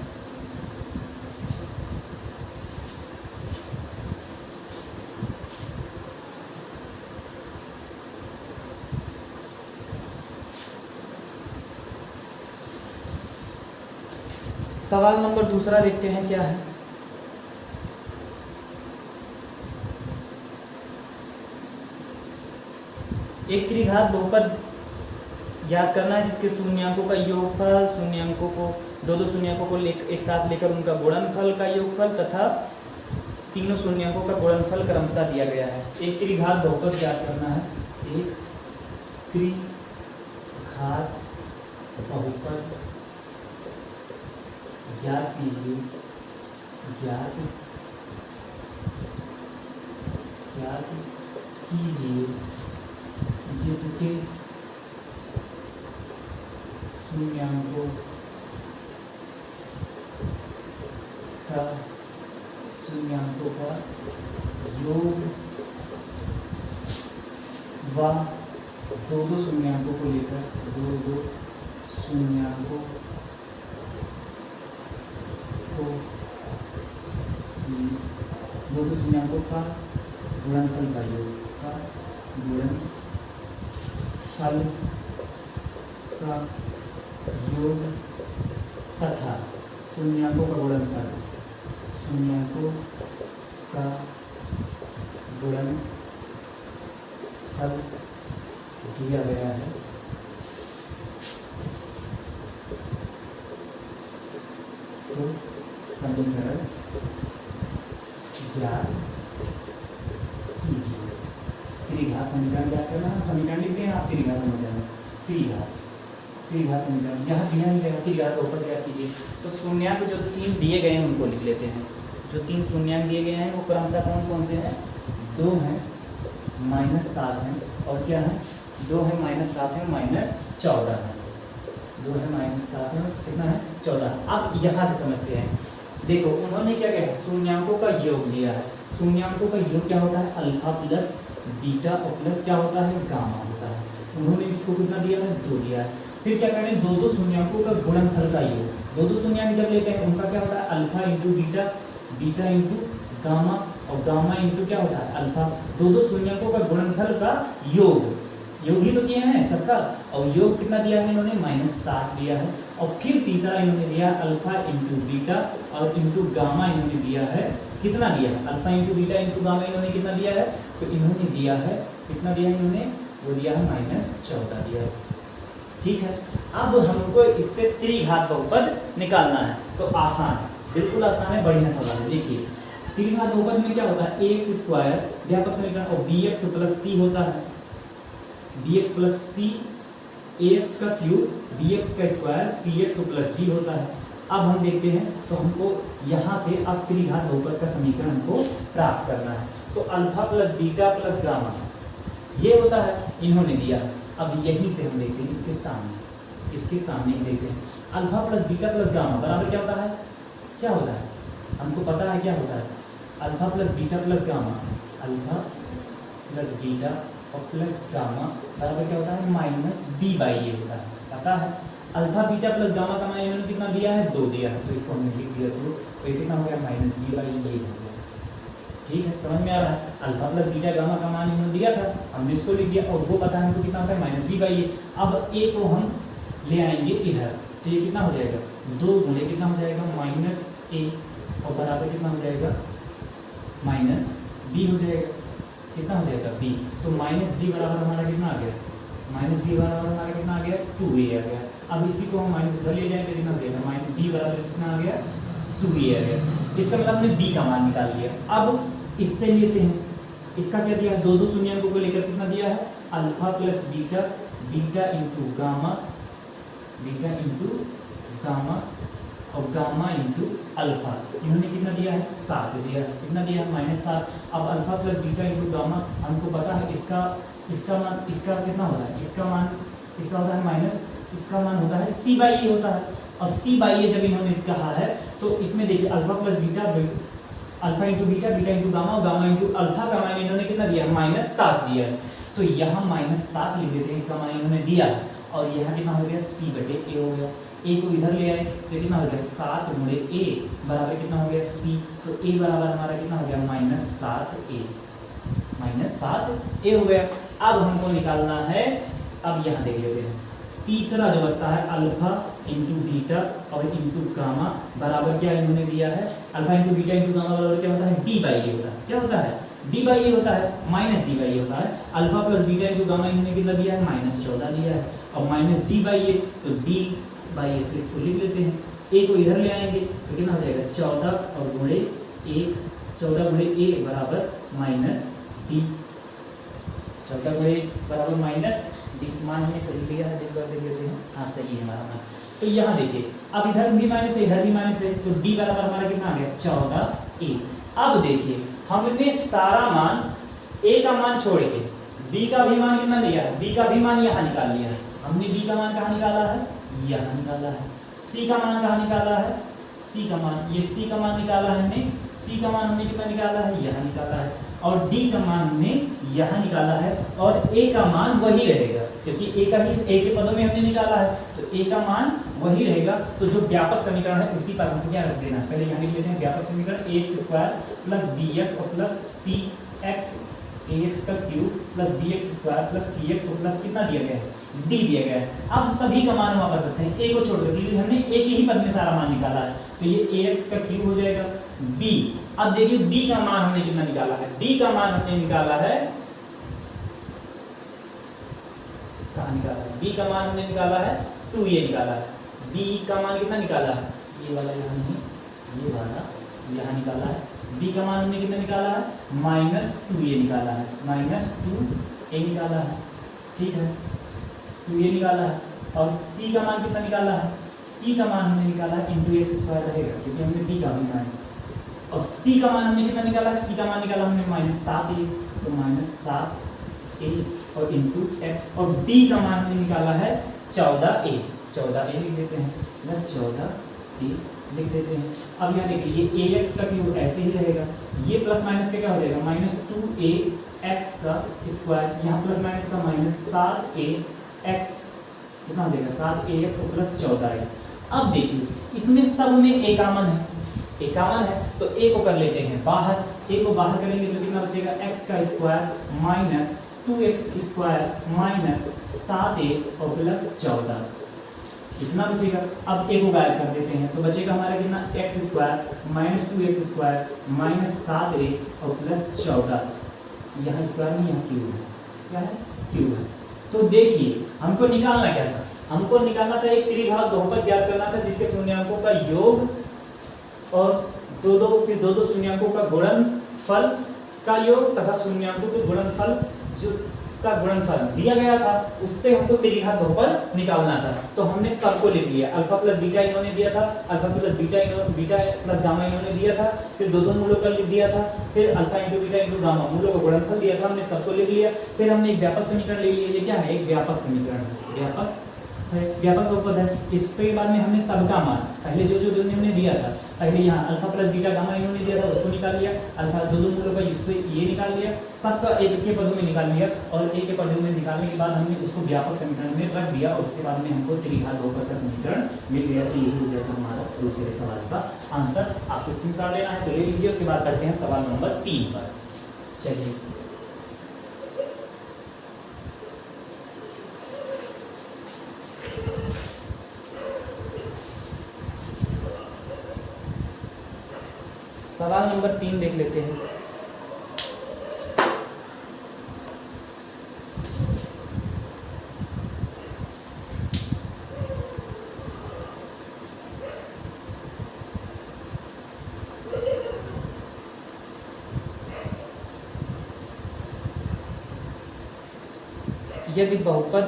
सवाल नंबर दूसरा देखते हैं क्या है। एक त्रिघात बहुपद याद करना है जिसके शून्याङ्कों का योगफल, शून्याङ्कों को दो शून्याङ्कों को एक साथ लेकर उनका गुणनफल का योगफल तथा तीनों शून्याङ्कों का गुणनफल क्रमशः दिया गया है। एक त्रिघात बहुपद याद करना है। एक त्रिघात बहुपद ज्ञात कीजिए, ज्ञात कीजिए जिसके शून्याङ्कों का योग व दो शून्याङ्कों को लेकर दो शून्याङ्कों का गुणनफल का योग तथा शून्याङ्कों का गुणनफल दिया गया है। तो समीकरण ज्ञात त्रिघात समीकरण क्या करना है, समीकरण लिखते हैं आप त्रिघात समीकरण, त्रिघात समीकरण यहाँ दिया ही गया, त्रिघात ऊपर क्या कीजिए। तो शून्याङ्क जो 3 दिए गए हैं उनको लिख लेते हैं। जो 3 शून्याङ्क दिए गए हैं वो क्रमशः कौन कौन से हैं, 2 हैं, -7 हैं, और क्या है, 2 है -7 है, -14 है, 2 है -7 है, कितना है 14। अब यहाँ से समझते हैं, देखो उन्होंने क्या कहा, शून्याङ्कों का योग दिया है। शून्याङ्कों का योग क्या होता है, अल्फा प्लस बीटा और प्लस क्या होता है, गामा होता है। उन्होंने इसको कितना दिया है, 2 दिया है। फिर क्या करें, दो शून्याङ्कों का गुणनफल का योग, दो शून्याङ्क जब लेते हैं उनका क्या होता है, alpha into beta, beta into gamma, और गामा इंटू क्या होता है, अल्फा। दो शून्याङ्कों का गुणनफल का योग, योग ही तो किए हैं सबका, और योग कितना दिया है इन्होंने, -7 दिया है। और फिर तीसरा इन्होंने दिया अल्फा इंटू बीटा और इंटू गामा, इन्होंने दिया है कितना दिया है, alpha into beta into gamma इन्होंने कितना दिया है, तो इन्होंने दिया है कितना दिया है, इन्होंने वो दिया है -14 दिया है। ठीक है, अब हमको इससे त्रिघात बहुपद निकालना है, तो आसान है, बिल्कुल आसान है, बढ़िया सवाल है। देखिए त्रिघात बहुपद में क्या होता है, ax स्क्वायर व्यापक समीकरण और bx प्लस c होता है, bx प्लस c, ax का क्यूब, bx का स्क्वायर, cx प्लस d होता है। अब हम देखते हैं, तो हमको यहाँ से अब त्रिघात बहुपद का समीकरण हमको प्राप्त करना है। तो alpha plus beta plus gamma ये होता है, इन्होंने दिया। अब यहीं से हम देखते हैं, इसके सामने ही देखते हैं, alpha plus beta plus gamma बराबर क्या होता है, क्या होता है, हमको पता है क्या होता है, alpha plus beta plus gamma, alpha plus beta और प्लस गामा बराबर क्या होता है, -b/a होता है, पता है। अल्फा बीटा प्लस गामा का मान इन्होंने कितना दिया है, 2 दिया है, तो इसको हमने लिख दिया, तो ये कितना हो गया, -b/a हो गया। ठीक है, समझ में आ रहा है। अल्फा प्लस बीटा गामा का मान इन्होंने दिया था, हमने इसको लिख दिया, और वो पता है हमको कितना होता है, -b/a। अब a को हम ले आएंगे इधर, तो ये कितना हो जाएगा, 2 गुणे कितना हो जाएगा, -a, और बराबर कितना हो जाएगा, -b हो जाएगा, कितना हो जाएगा, b। तो -b बराबर हमारा कितना आ गया, -b बराबर हमारा कितना आ गया, 2a आ गया। अब इसी को हम माइनस उधर ले जाएंगे, कितना हो जाएगा, -b बराबर कितना आ गया, 2a आ गया। इसका मतलब हमने b का मान निकाल लिया। अब इससे लेते हैं, इसका क्या दिया है, दो शून्याङ्कों को लेकर कितना दिया है, alpha plus beta, beta into gamma, beta into gamma और गामा इंटू अल्फा, इन्होंने कितना दिया है, 7 दिया है, कितना दिया है, -7। अब alpha plus beta into gamma हमको पता है, इसका मान, इसका कितना होता है, इसका मान इसका होता है इसका मान होता है c/a होता है। और c/a जब इन्होंने कहा है, तो इसमें देखिए alpha plus beta, alpha into beta, beta into gamma और गामा इंटू अल्फा का मान इन्होंने कितना दिया, -7 दिया है। तो यहाँ -7 लिख देते हैं, इसका मान इन्होंने दिया, और यहाँ कितना हो गया, c/a हो गया। a को इधर ले आए तो कितना हो गया, 7 गुणे a बराबर कितना हो गया, c। तो a बराबर हमारा कितना हो गया, -7a हो गया। अब हमको निकालना है, अब यहाँ देख लेते हैं, तीसरा जो बचता है अल्फा इंटू बीटा और इंटू गामा बराबर क्या इन्होंने दिया है, alpha into beta into gamma बराबर क्या होता है, b/a होता है, क्या होता है, b/a होता है, -d/a होता है। Alpha plus beta into gamma इन्होंने कितना दिया है, -14 दिया है, और -d/a, तो d/a से इसको लिख लेते हैं, a को इधर ले आएंगे तो कितना हो जाएगा, 14 और गुणे 1, 14 गुणे a बराबर -d, 14 गुणे बराबर -d। मान हमने सही लिया है, देख लेते हैं, हाँ सही है हमारा मान। तो यहाँ देखिए, अब इधर भी माइनस है, इधर भी माइनस है, तो d बराबर हमारा कितना आ गया, 14a। अब देखिए हमने सारा मान a का मान छोड़ के b का भी मान कितना लिया है, b का भी मान यहाँ निकाल लिया है। हमने b का मान कहाँ निकाला है, यहाँ निकाला है। c का मान कहाँ निकाला है, c का मान, ये c का मान निकाला है हमने, c का मान हमने कितना निकाला है, यहाँ निकाला है, और d का मान हमने यहाँ निकाला है, और a का मान वही रहेगा, क्योंकि a के पदों में हमने निकाला है, तो a का मान वही रहेगा। तो जो व्यापक समीकरण है उसी पर हमको क्या रख देना है, पहले यहाँ लिख लेते हैं व्यापक समीकरण, ax स्क्वायर प्लस bx और प्लस cx, ax का cube plus bx square plus cx और प्लस कितना दिया गया है, d दिया गया है। अब सभी का मान वापस रखते हैं, a को छोड़ कर हमने एक ही पद में सारा मान निकाला है, तो ये ax का क्यूब हो जाएगा, b। अब देखिए b का मान हमने कितना निकाला है, b का मान हमने निकाला है, कहाँ निकाला है, b का मान हमने निकाला है 2a निकाला है। b का मान कितना निकाला है, ये वाला यहाँ नहीं, ये वाला यहाँ निकाला है। b का मान हमने कितना निकाला है, -2a निकाला है, -2a ए निकाला है, ठीक है, क्यू ए निकाला है, और सी का मान कितना निकाला है, सी का मान हमने निकाला है इंटू एक्स स्क्वायर रहेगा क्योंकि हमने बी का भी मान, और सी का मान हमने कितना निकाला है, सी का मान निकाला हमने -7a, तो -7a और इंटू एक्स, और डी का मान हमने निकाला है 14a, 14a लिख देते हैं प्लस 14a लिख देते हैं। अब यहाँ देखिए ये ax का क्यूब ऐसे ही रहेगा, ये प्लस माइनस का क्या हो जाएगा -2ax का स्क्वायर, यहाँ प्लस माइनस का -7ax कितना हो जाएगा 7ax और प्लस 14a। अब देखिए इसमें सब में a कॉमन है, a कॉमन है तो a को कर लेते हैं बाहर, a को बाहर करेंगे तो कितना बचेगा x का square minus 2x square minus 7a और प्लस 14 कितना बचेगा। अब a को गायब कर देते हैं तो बचेगा हमारा कितना x square minus 2x square minus 7a और प्लस 14, यहाँ स्क्वायर नहीं यहाँ क्यूब है, क्या है क्यूब है। तो देखिए हमको निकालना क्या था, हमको निकालना था एक त्रिघात बहुपद ज्ञात करना था जिसके शून्यांकों का योग और दो दो शून्यांकों का गुणनफल का योग तथा शून्यांकों के गुणनफल जो का गुणनफल दिया गया था उससे हमको त्रिघात बहुपद निकालना था। तो हमने सबको लिख लिया, अल्फा प्लस बीटा इन्होंने दिया था, alpha plus beta plus gamma इन्होंने दिया था, फिर दो मूलों का लिख दिया था, फिर alpha into beta into gamma मूलों का गुणनफल दिया था, हमने सबको लिख लिया। फिर हमने एक व्यापक समीकरण ले लिया, ये क्या है एक व्यापक समीकरण है, व्यापक बहुपद है। इसके बाद में हमने सबका मान पहले जो हमने दिया था, पहले यहाँ अल्फा प्लस बीटा गामा इन्होंने दिया था उसको निकाल लिया, अल्फा दो मूलों का इससे ये निकाल लिया, सबका एक के पदों में निकाल लिया, और एक के पदों में निकालने के बाद हमने उसको व्यापक समीकरण में रख दिया, और उसके बाद में हमको त्रिघात बहुपद का समीकरण मिल गया। तो यही हो जाएगा हमारा दूसरे सवाल का आंसर। आपको स्क्रीनशॉट लेना है तो ले लीजिए। उसके बाद करते हैं सवाल नंबर 3 पर। चलिए सवाल नंबर 3 देख लेते हैं। यदि बहुपद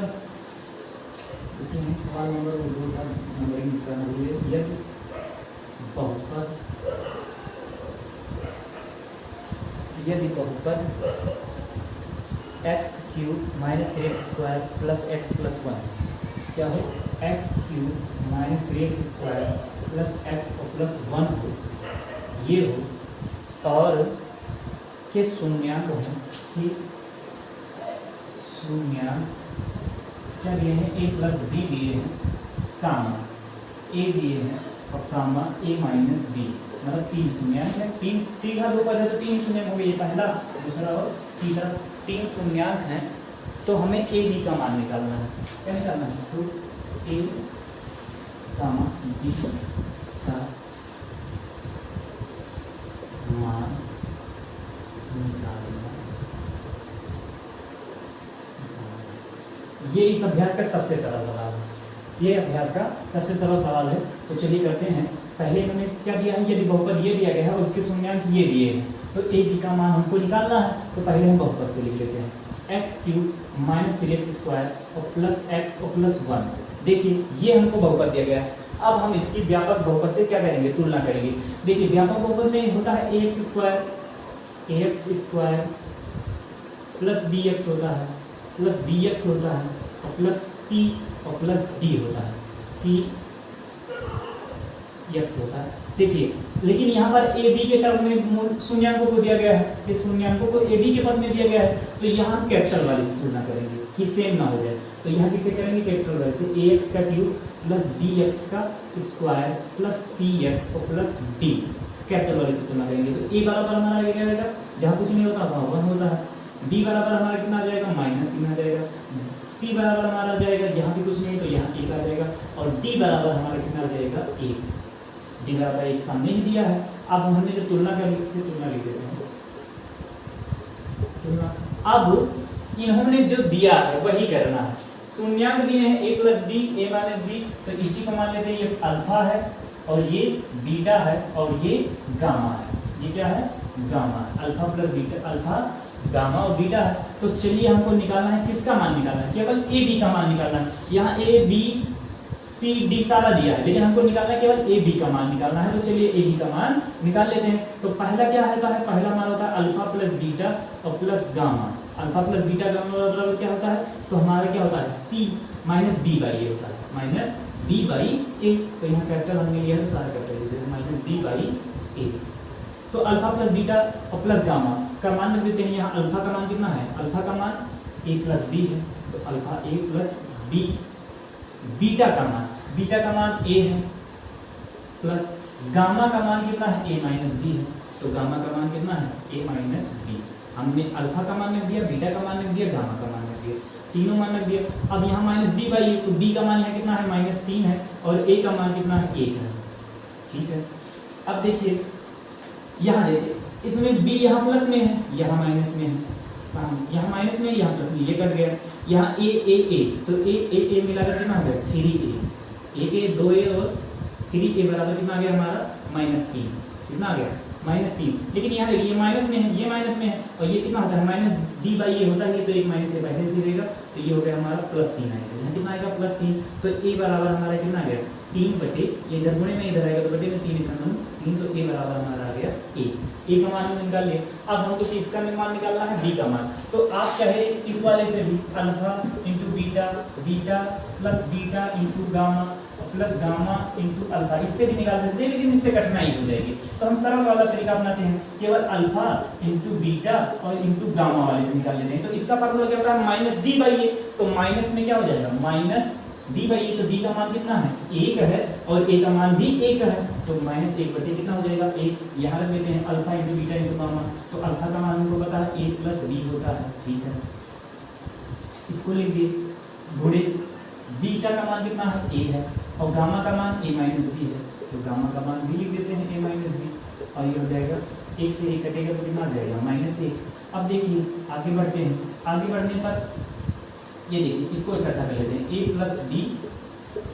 देखिए सवाल नंबर 2 था, नंबरिंग करना भूलिए। यदि बहुपद x cube minus 3x square plus x plus 1 क्या हो, x cube minus 3x square plus x और प्लस 1 हो, ये हो, और के शून्यांक हो कि शून्यांक क्या दिए हैं a प्लस बी दिए हैं, कामा a दिए हैं और कामा a माइनस बी, मतलब 3 शून्यांक है। 3 त्रिघात बहुपद है तो 3 शून्यांक हो गए, पहला दूसरा और तीसरा 3 शून्यांक हैं। तो हमें a b का मान निकालना है, क्या निकालना है, तो a कामा b का मान निकालना। ये इस अभ्यास का सबसे सरल सवाल है, ये अभ्यास का सबसे सरल सवाल है। तो चलिए करते हैं। पहले इन्होंने क्या दिया है, यदि बहुपद ये दिया गया है और उसके शून्यांक ये दिए हैं, तो a b का मान हमको निकालना है। तो पहले हम बहुपद को लिख लेते हैं, x cube minus 3x square और प्लस एक्स और प्लस 1। देखिए ये हमको बहुपद दिया गया है। अब हम इसकी व्यापक बहुपद से क्या करेंगे, तुलना करेंगे। देखिए व्यापक बहुपद में होता है ax स्क्वायर प्लस bx होता है, प्लस bx होता है और प्लस c और प्लस d होता है, c x होता है। देखिए लेकिन यहाँ पर ए बी के टर्म में शून्यांकों को दिया गया है, इस शून्यांकों को ए बी के पद में दिया गया है, तो यहाँ हम कैपिटल वाले से तुलना करेंगे कि सेम ना हो जाए। तो यहाँ किसे करेंगे, कैपिटल वाले से, ए एक्स का क्यूब प्लस बी एक्स का स्क्वायर प्लस सी एक्स और प्लस डी, कैपिटल वाले से तुलना करेंगे। तो ए बराबर हमारा क्या रहेगा, जहाँ कुछ नहीं होता वहाँ 1 होता है, डी बराबर हमारा कितना आ जाएगा, -3 आ जाएगा, सी बराबर हमारा आ जाएगा, यहाँ भी कुछ नहीं है तो यहाँ 1 आ जाएगा, और डी बराबर हमारा कितना आ जाएगा, 1। डी बराबर 1 सामने ही दिया है। अब हमने जो तुलना कर ली इससे तुलना लिख देते हैं, तुलना। अब इन्होंने जो दिया है वही करना है। शून्यांक दिए हैं a plus B, a minus B, तो इसी को मान लेते हैं ये अल्फा है और ये बीटा है और ये गामा है। ये क्या है, gamma. Alpha plus beta, alpha gamma और बीटा है। तो चलिए हमको निकालना है, किसका मान निकालना है, केवल ए बी का मान निकालना है। यहाँ ए बी सी डी सारा दिया है, लेकिन हमको निकालना है केवल ए बी का मान निकालना है। तो चलिए ए बी का मान निकाल लेते हैं। तो पहला क्या होता है, पहला मान होता है अल्फा प्लस बीटा और plus gamma. Alpha plus beta gamma बराबर क्या होता है, तो हमारा क्या होता है सी माइनस बी बाई ए होता है, माइनस बी बाई ए। तो यहाँ कैपिटल हमने लिया है, सारा कैपिटल लिखते हैं, माइनस बी बाई ए। तो अल्फा प्लस बीटा और प्लस गामा का मान लिख देते हैं। यहाँ अल्फा का मान कितना है, अल्फा का मान ए प्लस बी है, तो अल्फा ए प्लस बी। बीटा का मान ए है, प्लस गामा का मान कितना है, ए माइनस बी है। तो गामा का मान कितना है, ए माइनस बी। हमने अल्फा का मान लिख दिया, बीटा का मान लिख दिया, गामा का मान लिख दिया, तीनों मान लिख दिया। अब यहाँ माइनस बी बाई ए, तो बी का मान यहाँ कितना है, माइनस 3 है, और ए का मान कितना है, 1 है। ठीक है, अब देखिए यहाँ देखिए, इसमें b यहाँ प्लस में है, यहाँ माइनस में है, यहाँ माइनस में, यहाँ प्लस में, ये कट गया। यहाँ a तो a मिलाकर कितना हो गया, 3a। 1a 2a और 3a बराबर कितना आ गया हमारा, -3। कितना आ गया, -3। लेकिन यहाँ ये माइनस में है, ये माइनस में है, और ये कितना होता है, माइनस डी बाई ए होता है, तो एक माइनस से पहले से रहेगा, तो ये हो गया हमारा +3 आएगा। यहाँ कितना आएगा, +3। तो a बराबर हमारा कितना आ गया, 3 बटे, ये इधर गुणे में इधर आएगा, तो बटे में 3 इधर 3, तो a बराबर हमारा आ गया a का मान हमने निकाल लिया। अब हमको इसका मान निकालना है, b का मान। तो आप चाहे इस वाले से भी alpha into beta, beta plus beta into gamma plus gamma into alpha, इससे भी निकाल सकते हैं, लेकिन इससे कठिनाई हो जाएगी। तो हम सरल वाला तरीका अपनाते हैं, केवल अल्फा इंटू बीटा और इंटू गामा वाले से निकाल लेते हैं। तो इसका फॉर्मूला क्या होता है, माइनस डी बाई ए। तो माइनस में क्या हो जाएगा, माइनस डी बाई ए। तो डी का मान कितना है, 1 है, और ए का मान भी 1 है, तो -1 बटे कितना हो जाएगा, 1। यहाँ रख देते हैं alpha into beta into gamma. तो अल्फा का मान हमको पता है a प्लस बी होता है। ठीक है, इसको लिख दिए, गुणे बीटा का मान कितना है, a है, और गामा का मान a माइनस बी है, तो गामा का मान भी लिख देते हैं a माइनस बी, और ये हो जाएगा 1 से 1 कटेगा तो कितना आ जाएगा, -1। अब देखिए आगे बढ़ते हैं, आगे बढ़ने पर ये देखिए इसको इकट्ठा कर लेते हैं, a प्लस बी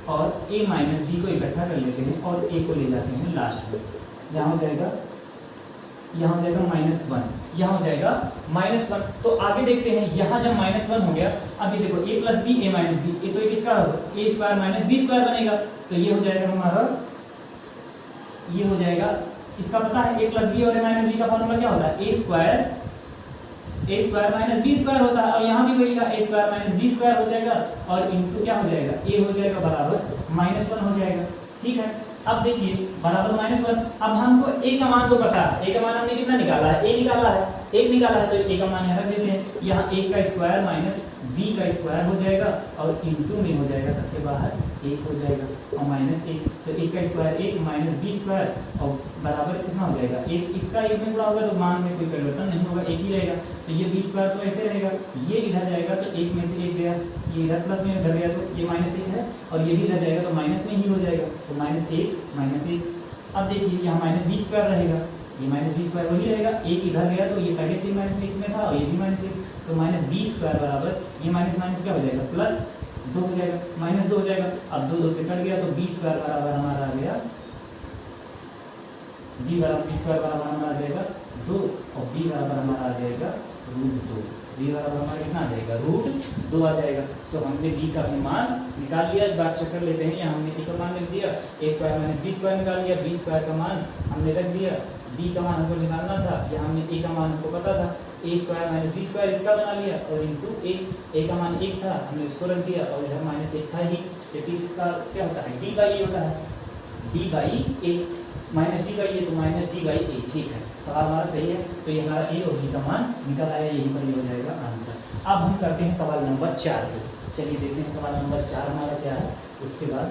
और a माइनस बी को इकट्ठा कर लेते हैं, और a को ले जाते हैं लास्ट में। यहाँ हो जाएगा, यहाँ हो जाएगा -1, यहाँ हो जाएगा -1। तो आगे देखते हैं, यहाँ जब -1 हो गया, अब ये देखो a plus B a minus B, ये तो किसका a square minus B square बनेगा। तो ये हो जाएगा हमारा, ये हो जाएगा, इसका पता है a प्लस बी और a माइनस बी का फॉर्मूला क्या होता है, a square minus B square होता है, और यहाँ भी वही का a square minus B square हो जाएगा, और इनटू क्या हो जाएगा, a हो जाएगा बराबर -1 हो जाएगा। ठीक है, अब देखिए बराबर -1। अब हमको a का मान तो पता है, a का मान हमने कितना निकाला है, a निकाला है, 1 निकाला है, तो a का मान यहाँ रख देते हैं। यहाँ 1 का स्क्वायर माइनस b का स्क्वायर हो जाएगा, और इनटू में हो जाएगा, सबके बाहर 1 हो जाएगा, और -1। तो 1 का स्क्वायर 1 माइनस b स्क्वायर, और बराबर कितना हो जाएगा, 1। इसका 1 में गुणा होगा तो मान में कोई परिवर्तन नहीं होगा, 1 ही रहेगा। तो ये b स्क्वायर तो ऐसे रहेगा, ये इधर जाएगा तो 1 में से 1 गया, ये इधर प्लस में इधर गया, तो ये -1 है, और ये भी इधर जाएगा तो माइनस में ही हो जाएगा, तो -1। अब देखिए यहाँ -b स्क्वायर रहेगा, ये -b स्क्वायर वही रहेगा, 1 इधर गया तो ये पहले से ही -1 में था, और ये भी -1, तो -b स्क्वायर बराबर ये माइनस माइनस क्या हो जाएगा, +2 हो जाएगा, -2 हो जाएगा। अब 2 से कट गया, तो b स्क्वायर बराबर हमारा आ गया, b स्क्वायर बराबर हमारा आ जाएगा 2, और b बराबर हमारा आ जाएगा √2। b बराबर हमारा कितना आ जाएगा, √2 आ जाएगा। तो हमने b का मान निकाल लिया। एक बार चेक कर लेते हैं, यहाँ हमने a का मान लिख दिया, a square minus b square निकाल लिया, b स्क्वायर का मान हमने रख दिया, b का मान हमको निकालना था, यहाँ हमने a का मान हमको पता था, a square minus b square इसका बना लिया, और इंटू a का मान 1 था, हमने उसको रख दिया, और इधर -1 था ही, क्योंकि इसका क्या होता है, d बाई ए होता है, d by a, minus d by a, तो -d बाई ए। ठीक है, सवाल हमारा सही है, तो ये हमारा a और b का मान निकल आया, यही पर ये हो जाएगा आंसर। अब हम करते हैं सवाल नंबर 4 को। चलिए देखते हैं सवाल नंबर 4 हमारा क्या है, उसके बाद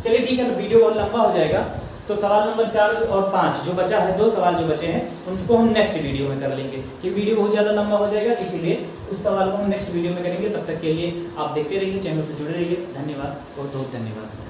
चलिए ठीक है, वीडियो बहुत लंबा हो जाएगा, तो सवाल नंबर 4 और 5 जो बचा है, 2 सवाल जो बचे हैं उनको हम नेक्स्ट वीडियो में कर लेंगे, कि वीडियो बहुत ज़्यादा लंबा हो जाएगा, इसीलिए उस सवाल को हम नेक्स्ट वीडियो में करेंगे। तब तक के लिए आप देखते रहिए, चैनल से जुड़े रहिए। धन्यवाद, बहुत बहुत धन्यवाद।